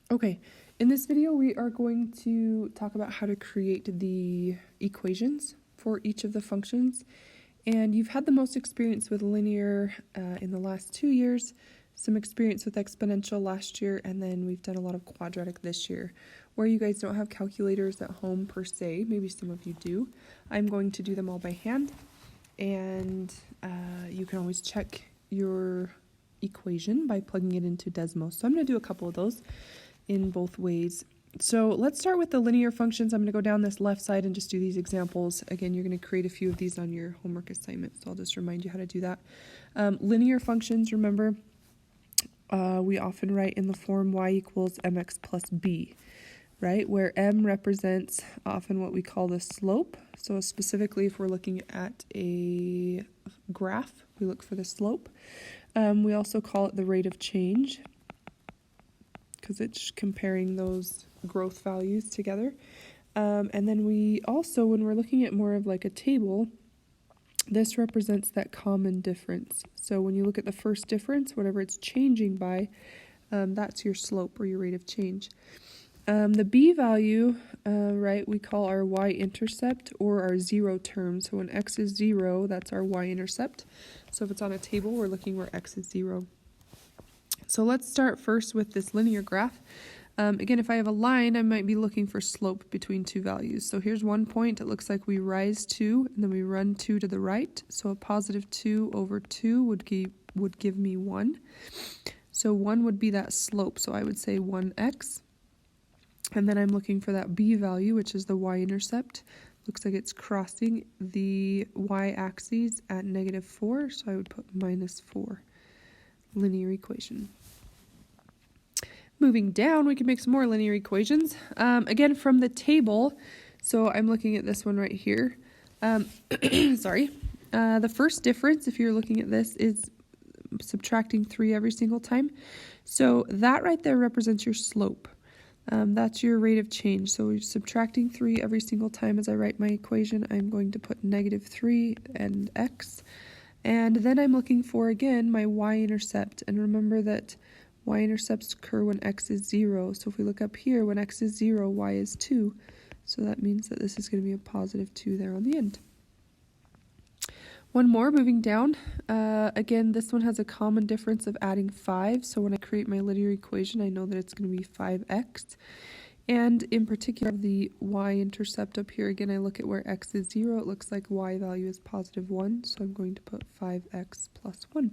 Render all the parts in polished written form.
Okay, in this video we are going to talk about how to create the equations for each of the functions. And you've had the most experience with linear in the last 2 years, some experience with exponential last year, and then we've done a lot of quadratic this year. Where you guys don't have calculators at home per se, maybe some of you do, I'm going to do them all by hand, and you can always check your equation by plugging it into Desmos. So I'm going to do a couple of those in both ways. So let's start with the linear functions. I'm going to go down this left side and just do these examples. Again, you're going to create a few of these on your homework assignment, so I'll just remind you how to do that. Linear functions, remember, we often write in the form y equals mx plus b, right? Where m represents often what we call the slope. So specifically, if we're looking at a graph, we look for the slope. We also call it the rate of change, because it's comparing those growth values together. And then we also, when we're looking at more of like a table, this represents that common difference. So when you look at the first difference, whatever it's changing by, that's your slope or your rate of change. The b value, right, we call our y-intercept or our zero term. So when x is 0, that's our y-intercept. So if it's on a table, we're looking where x is 0. So let's start first with this linear graph. Again, if I have a line, I might be looking for slope between two values. So here's one point. It looks like we rise 2, and then we run 2 to the right. So a positive 2 over 2 would give me 1. So 1 would be that slope. So I would say 1x. And then I'm looking for that b value, which is the y-intercept. Looks like it's crossing the y-axis at -4. So I would put -4. Linear equation. Moving down, we can make some more linear equations. Again, from the table, so I'm looking at this one right here. Sorry. The first difference, if you're looking at this, is subtracting 3 every single time. So that right there represents your slope. That's your rate of change. So we're subtracting 3 every single time as I write my equation. I'm going to put -3 and x. And then I'm looking for, again, my y-intercept. And remember that y-intercepts occur when x is 0. So if we look up here, when x is 0, y is 2. So that means that this is going to be a positive 2 there on the end. One more, moving down. Again, this one has a common difference of adding 5. So when I create my linear equation, I know that it's going to be 5x. And in particular, the y-intercept up here, again, I look at where x is 0. It looks like y value is positive 1, so I'm going to put 5x plus 1.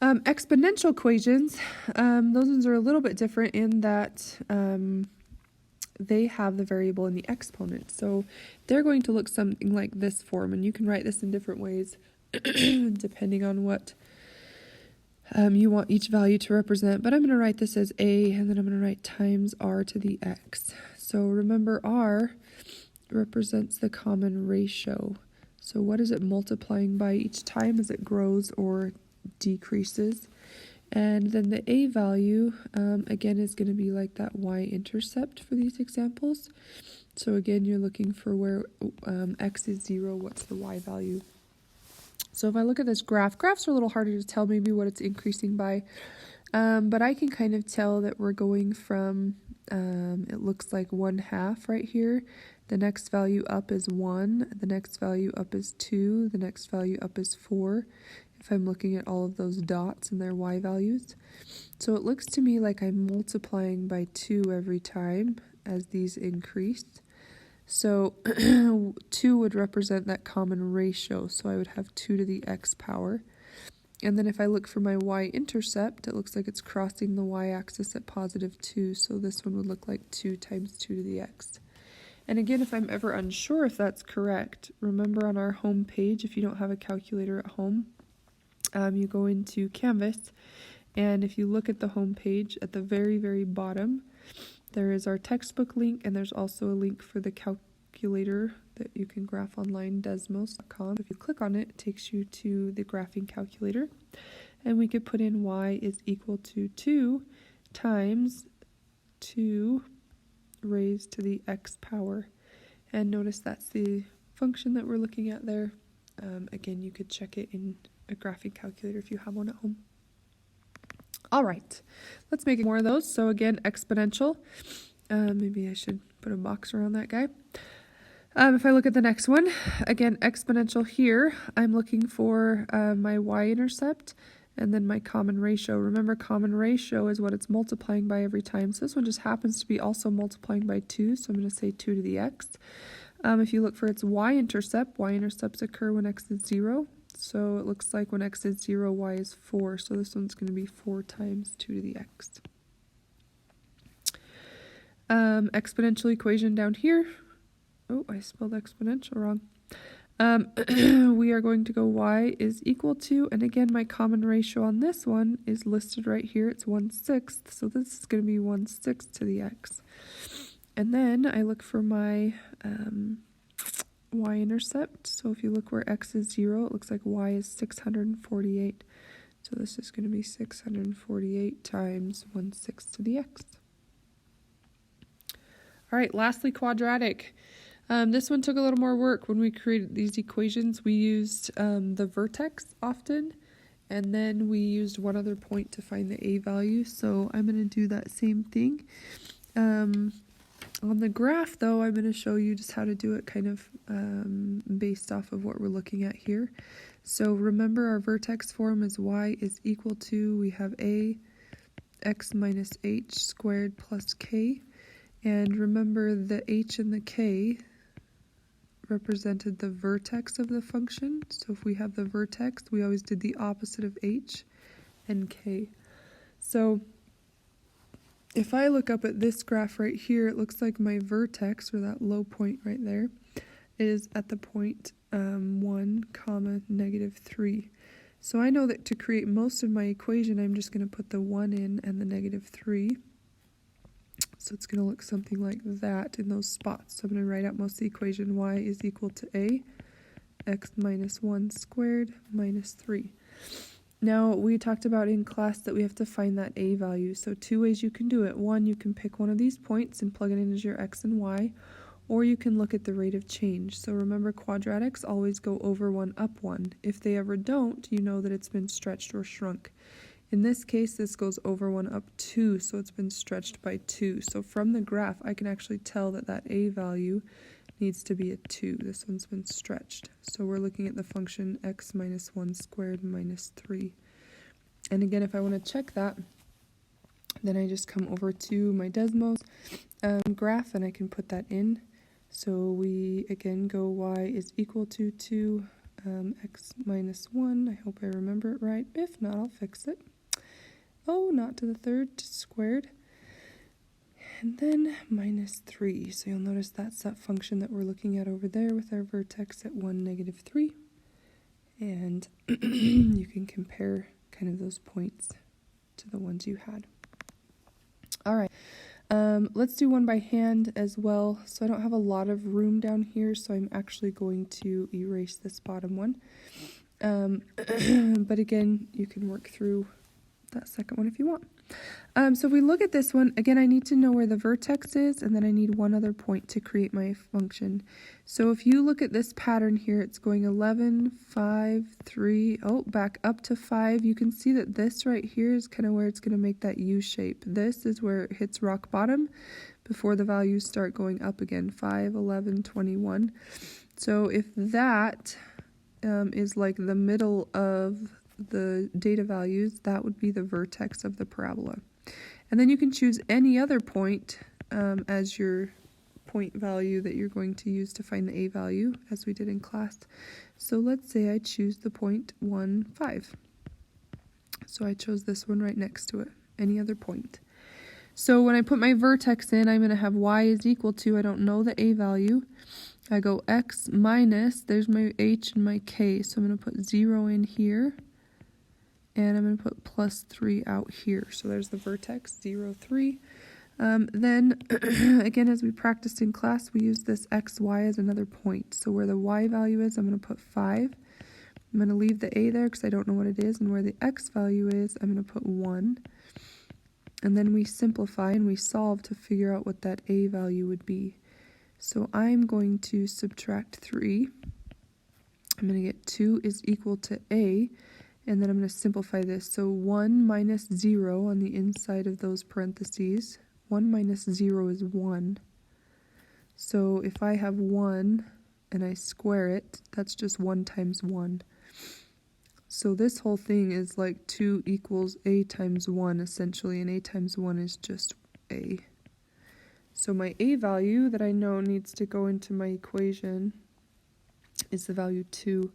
Exponential equations, those ones are a little bit different in that they have the variable in the exponent. So they're going to look something like this form, and you can write this in different ways depending on what you want each value to represent, but I'm going to write this as a, and then I'm going to write times r to the x. So remember, r represents the common ratio. So what is it multiplying by each time as it grows or decreases? And then the a value, again, is going to be like that y-intercept for these examples. So again, you're looking for where x is 0, what's the y value? So if I look at this graphs are a little harder to tell maybe what it's increasing by, but I can kind of tell that we're going from, it looks like 1/2 right here. The next value up is 1, the next value up is 2, the next value up is 4, if I'm looking at all of those dots and their y values. So it looks to me like I'm multiplying by 2 every time as these increase. So 2 would represent that common ratio, so I would have 2 to the x power. And then if I look for my y-intercept, it looks like it's crossing the y-axis at positive 2, so this one would look like 2 times 2 to the x. And again, if I'm ever unsure if that's correct, remember on our home page, if you don't have a calculator at home, you go into Canvas, and if you look at the home page, at the very, very bottom, there is our textbook link, and there's also a link for the calculator that you can graph online, desmos.com. If you click on it, it takes you to the graphing calculator, and we could put in y is equal to 2 times 2 raised to the x power. And notice that's the function that we're looking at there. Again, you could check it in a graphing calculator if you have one at home. All right, let's make more of those. So again, exponential. Maybe I should put a box around that guy. If I look at the next one, again, exponential here, I'm looking for my y-intercept and then my common ratio. Remember, common ratio is what it's multiplying by every time. So this one just happens to be also multiplying by 2, so I'm going to say 2 to the x. If you look for its y-intercept, y-intercepts occur when x is 0. So it looks like when x is 0, y is 4. So this one's going to be 4 times 2 to the x. Exponential equation down here. Oh, I spelled exponential wrong. We are going to go y is equal to, and again, my common ratio on this one is listed right here. It's 1/6. So this is going to be 1/6 to the x. And then I look for my y-intercept. So if you look where x is 0, it looks like y is 648. So this is going to be 648 times 1/6 to the x. All right, lastly, quadratic. This one took a little more work. When we created these equations, we used the vertex often, and then we used one other point to find the a value. So I'm going to do that same thing. On the graph, though, I'm going to show you just how to do it kind of based off of what we're looking at here. So remember, our vertex form is y is equal to, we have a x minus h squared plus k. And remember, the h and the k represented the vertex of the function. So if we have the vertex, we always did the opposite of h and k. So if I look up at this graph right here, it looks like my vertex, or that low point right there, is at the point 1, comma, -3. So I know that to create most of my equation, I'm just going to put the 1 in and the -3. So it's going to look something like that in those spots. So I'm going to write out most of the equation. Y is equal to a, x minus 1 squared minus 3. Now, we talked about in class that we have to find that a value. So 2 ways you can do it. One, you can pick one of these points and plug it in as your x and y, or you can look at the rate of change. So remember, quadratics always go over 1, up 1. If they ever don't, you know that it's been stretched or shrunk. In this case, this goes over 1, up 2, so it's been stretched by 2. So from the graph, I can actually tell that that a value needs to be a 2. This one's been stretched. So we're looking at the function x minus 1 squared minus 3. And again, if I want to check that, then I just come over to my Desmos graph and I can put that in. So we again go y is equal to 2 x minus 1. I hope I remember it right. If not, I'll fix it. Oh, not to the third, squared. And then minus 3. So you'll notice that's that function that we're looking at over there with our vertex at 1, -3. And you can compare kind of those points to the ones you had. All right. Let's do one by hand as well. So I don't have a lot of room down here, so I'm actually going to erase this bottom one. But again, you can work through that second one if you want. So if we look at this one, again, I need to know where the vertex is, and then I need one other point to create my function. So if you look at this pattern here, it's going 11, 5, 3, back up to 5. You can see that this right here is kind of where it's going to make that U shape. This is where it hits rock bottom before the values start going up again, 5, 11, 21. So if that is like the middle of the data values, that would be the vertex of the parabola. And then you can choose any other point as your point value that you're going to use to find the a value, as we did in class. So let's say I choose the point 1, 5. So I chose this one right next to it, any other point. So when I put my vertex in, I'm going to have y is equal to, I don't know the a value, I go x minus, there's my h and my k, so I'm going to put 0 in here. And I'm going to put plus 3 out here. So there's the vertex, 0, 3. Then, again, as we practiced in class, we use this x, y as another point. So where the y value is, I'm going to put 5. I'm going to leave the a there because I don't know what it is. And where the x value is, I'm going to put 1. And then we simplify and we solve to figure out what that a value would be. So I'm going to subtract 3. I'm going to get 2 is equal to a. And then I'm going to simplify this. So 1 minus 0 on the inside of those parentheses. 1 minus 0 is 1. So if I have 1 and I square it, that's just 1 times 1. So this whole thing is like 2 equals a times 1 essentially, and a times 1 is just a. So my a value that I know needs to go into my equation is the value 2.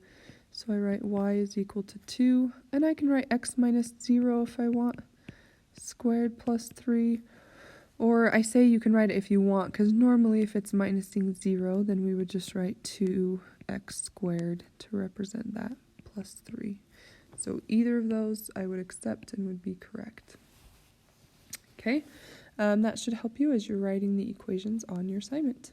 So I write y is equal to 2, and I can write x minus 0 if I want, squared plus 3. Or I say you can write it if you want, because normally if it's minusing 0, then we would just write 2x squared to represent that, plus 3. So either of those I would accept and would be correct. Okay, that should help you as you're writing the equations on your assignment.